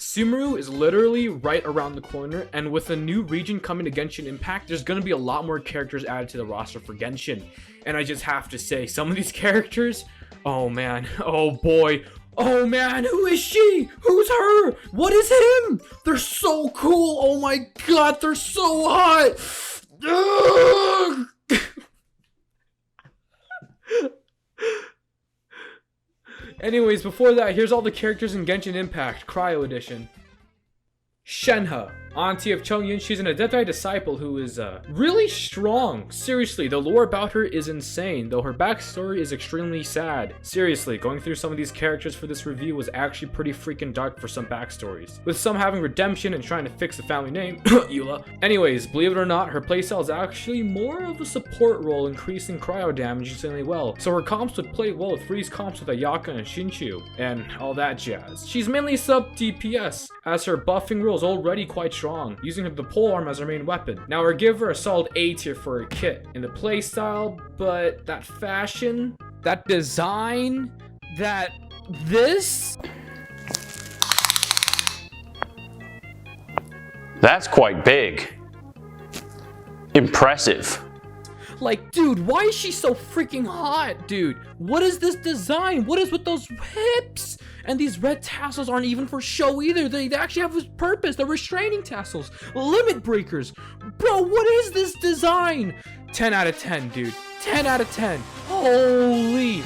Sumeru is literally right around the corner, and with a new region coming to Genshin Impact, there's gonna be a lot more characters added to the roster for Genshin. And I just have to say, some of these characters, oh man, oh boy, oh man, who is she? Who's her? What is him? They're so cool, oh my god, they're so hot! Ugh! Anyways, before that, here's all the characters in Genshin Impact, Cryo Edition. Shenhe, auntie of Chongyun. She's an Adepti disciple who is really strong. Seriously, the lore about her is insane, though her backstory is extremely sad. Seriously, going through some of these characters for this review was actually pretty freaking dark for some backstories, with some having redemption and trying to fix the family name, Eula. Anyways, believe it or not, her playstyle is actually more of a support role, increasing cryo damage insanely well, so her comps would play well with freeze comps with Ayaka and Shinchu, and all that jazz. She's mainly sub DPS, as her buffing role is already quite strong, using the polearm as her main weapon. Now I give her a solid A tier for her kit in the playstyle, but that fashion, that design, this. That's quite big. Impressive. Like, dude, why is she so freaking hot, dude? What is this design? What is with those hips? And these red tassels aren't even for show either. They actually have a purpose. They're restraining tassels, limit breakers. Bro, what is this design? 10 out of 10, dude. 10 out of 10. Holy.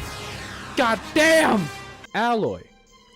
God damn. Aloy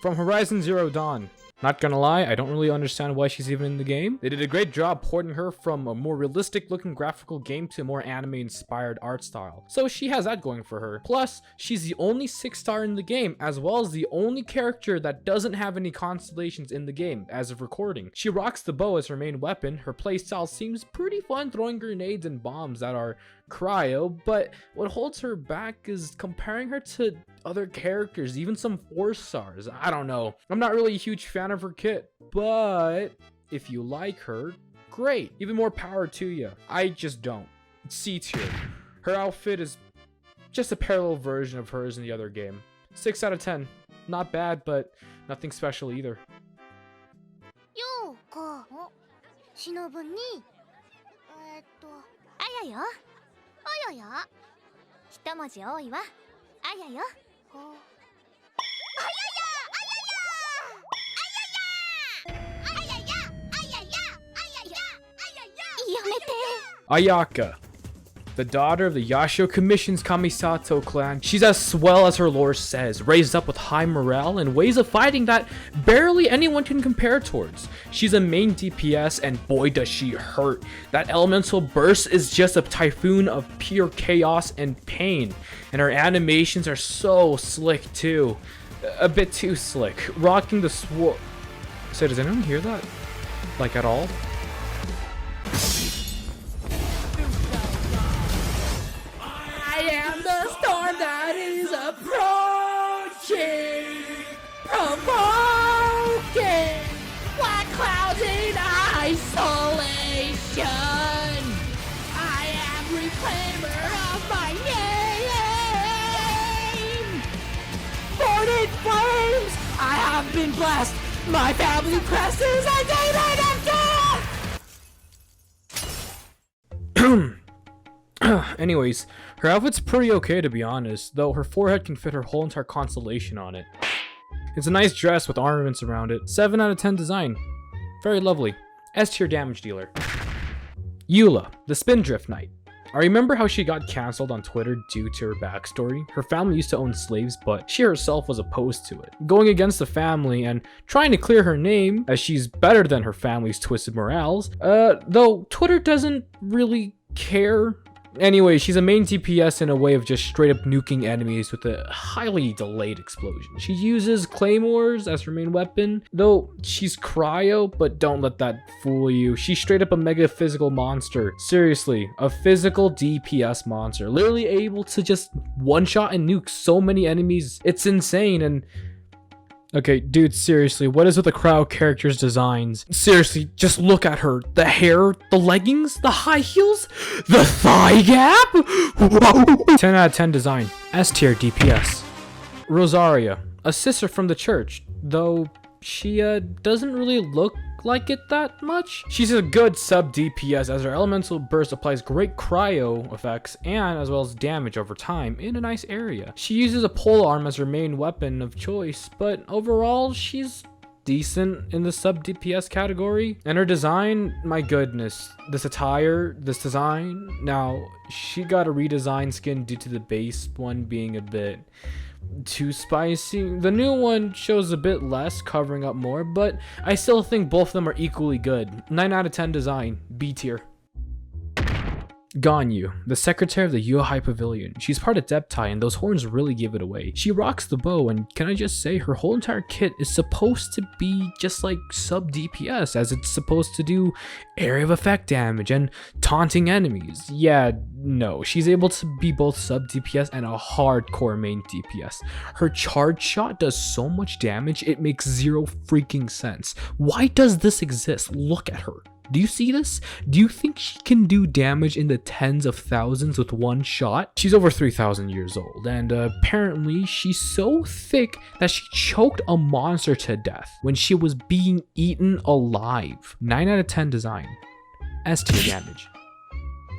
from Horizon Zero Dawn. Not gonna lie, I don't really understand why she's even in the game. They did a great job porting her from a more realistic looking graphical game to a more anime inspired art style. So she has that going for her. Plus, she's the only 6-star in the game, as well as the only character that doesn't have any constellations in the game as of recording. She rocks the bow as her main weapon. Her playstyle seems pretty fun, throwing grenades and bombs that are cryo, but what holds her back is comparing her to other characters, even some 4-stars. I don't know. I'm not really a huge fan of her kit, but if you like her, great. Even more power to you. I just don't. It's C tier. Her outfit is just a parallel version of hers in the other game. 6 out of 10. Not bad, but nothing special either. Ayaka, the daughter of the Yashio Commission's Kamisato clan. She's as swell as her lore says, raised up with high morale and ways of fighting that barely anyone can compare towards. She's a main DPS and boy does she hurt. That elemental burst is just a typhoon of pure chaos and pain, and her animations are so slick too. A bit too slick. Rocking the sword. So does anyone hear that? Like at all? I am the storm that is approaching, provoking black clouds in isolation. I am reclaimer of my name. Born in flames, I have been blessed. My family presses a demon of death. Anyways, her outfit's pretty okay to be honest, though her forehead can fit her whole entire constellation on it. It's a nice dress with ornaments around it. 7 out of 10 design. Very lovely. S tier damage dealer. Eula, the Spindrift Knight. I remember how she got cancelled on Twitter due to her backstory. Her family used to own slaves, but she herself was opposed to it. Going against the family and trying to clear her name, as she's better than her family's twisted morals, though Twitter doesn't really care. Anyway, she's a main DPS in a way of just straight up nuking enemies with a highly delayed explosion. She uses claymores as her main weapon, though she's cryo, but don't let that fool you. She's straight up a mega physical monster. Seriously, a physical DPS monster. Literally able to just one-shot and nuke so many enemies. It's insane. And okay, dude, seriously, what is with the crowd characters' designs? Seriously, just look at her. The hair, the leggings, the high heels, the thigh gap. 10 out of 10 design. S tier DPS. Rosaria, a sister from the church, though she doesn't really look like it that much. She's a good sub DPS as her elemental burst applies great cryo effects and as well as damage over time in a nice area. She uses a polearm as her main weapon of choice, but overall she's decent in the sub DPS category. And her design, my goodness, this attire, this design. Now, she got a redesigned skin due to the base one being a bit too spicy. The new one shows a bit less, covering up more, but I still think both of them are equally good. 9 out of 10 design, B tier. Ganyu, the secretary of the Yohai Pavilion. She's part of Deptai and those horns really give it away. She rocks the bow and can I just say her whole entire kit is supposed to be just like sub DPS as it's supposed to do area of effect damage and taunting enemies. Yeah, no, she's able to be both sub DPS and a hardcore main DPS. Her charge shot does so much damage it makes zero freaking sense. Why does this exist? Look at her. Do you see this? Do you think she can do damage in the tens of thousands with one shot? She's over 3,000 years old, and apparently she's so thick that she choked a monster to death when she was being eaten alive. 9 out of 10 design. S tier damage.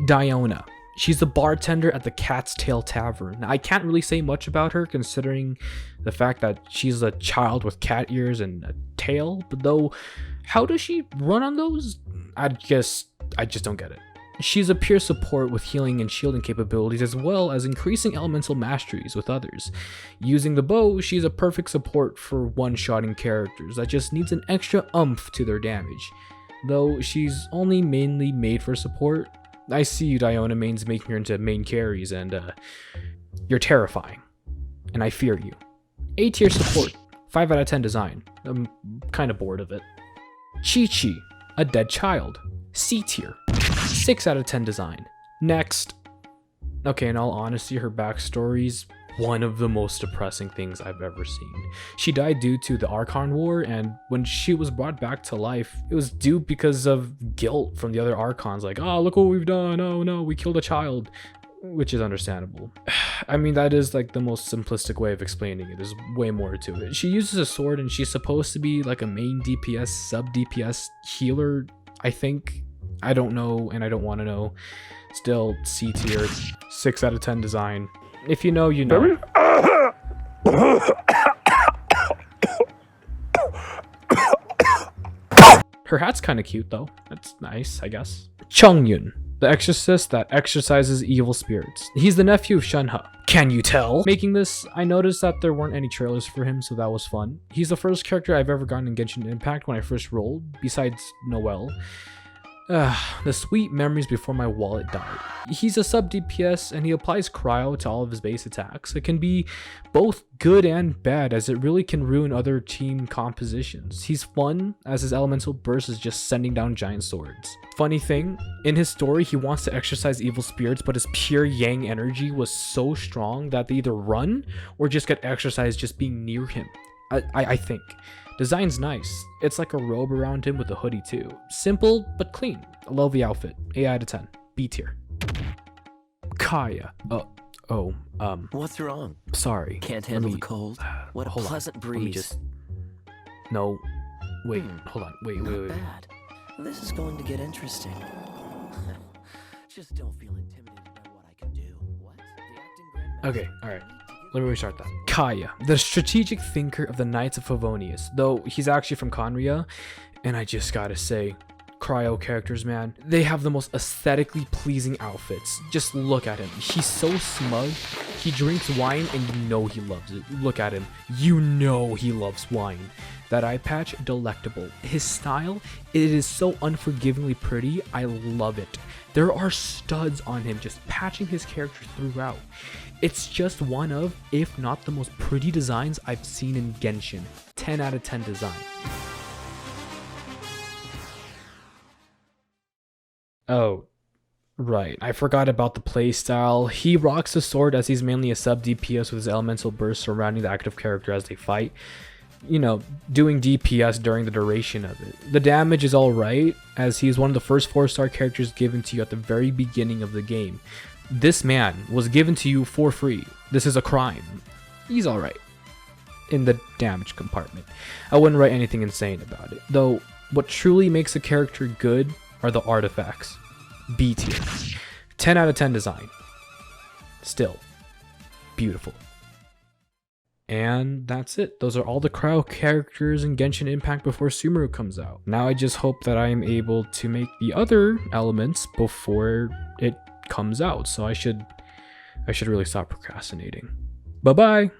Diona. She's the bartender at the Cat's Tail Tavern. Now, I can't really say much about her considering the fact that she's a child with cat ears and a tail, but though, how does she run on those? I just don't get it. She's a pure support with healing and shielding capabilities as well as increasing elemental masteries with others. Using the bow, she's a perfect support for one-shotting characters that just needs an extra oomph to their damage. Though she's only mainly made for support, I see you Diona mains making her into main carries and you're terrifying. And I fear you. A tier support, 5 out of 10 design. I'm kind of bored of it. Qiqi, a dead child. C tier, 6 out of 10 design. Next. Okay, in all honesty, her backstory's one of the most depressing things I've ever seen. She died due to the Archon War, and when she was brought back to life, it was due because of guilt from the other Archons, like, oh, look what we've done, oh no, we killed a child, which is understandable. I mean, that is like the most simplistic way of explaining it. There's way more to it. She uses a sword, and she's supposed to be like a main DPS, sub DPS healer, I think. I don't know, and I don't want to know. Still, C tier, 6 out of 10 design. If you know, you know. Her hat's kind of cute though. That's nice, I guess. Chongyun, the exorcist that exorcises evil spirits. He's the nephew of Shenhe. Can you tell? Making this, I noticed that there weren't any trailers for him, so that was fun. He's the first character I've ever gotten in Genshin Impact when I first rolled, besides Noelle. The sweet memories before my wallet died. He's a sub DPS and he applies cryo to all of his base attacks. It can be both good and bad as it really can ruin other team compositions. He's fun as his elemental burst is just sending down giant swords. Funny thing, in his story he wants to exorcise evil spirits, but his pure yang energy was so strong that they either run or just get exorcised just being near him. I think. Design's nice. It's like a robe around him with a hoodie too. Simple, but clean. I love the outfit. 8 out of 10. B tier. Kaeya. What's wrong? Sorry. Can't handle the cold? What a pleasant breeze. Let me just... No. Wait, hold on. Wait. Bad. This is going to get interesting. Just don't feel intimidated by what I can do. What? The acting grandmaster... Okay, alright. Let me restart that. Kaeya, the strategic thinker of the Knights of Favonius, though he's actually from Conria, and I just gotta say, cryo characters, man, they have the most aesthetically pleasing outfits. Just look at him. He's so smug. He drinks wine and you know he loves it. Look at him. You know he loves wine. That eye patch, delectable. His style, it is so unforgivingly pretty. I love it. There are studs on him just patching his character throughout. It's just one of, if not the most pretty designs I've seen in Genshin. 10 out of 10 design. Oh, right. I forgot about the playstyle. He rocks the sword as he's mainly a sub DPS with his elemental burst surrounding the active character as they fight. You know, doing DPS during the duration of it. The damage is alright, as he's one of the first 4-star characters given to you at the very beginning of the game. This man was given to you for free. This is a crime. He's alright. in the damage compartment. I wouldn't write anything insane about it. Though, what truly makes a character good are the artifacts. B tier. 10 out of 10 design. Still, beautiful. And that's it. Those are all the cryo characters in Genshin Impact before Sumeru comes out. Now I just hope that I am able to make the other elements before it comes out. So I should really stop procrastinating. Bye-bye!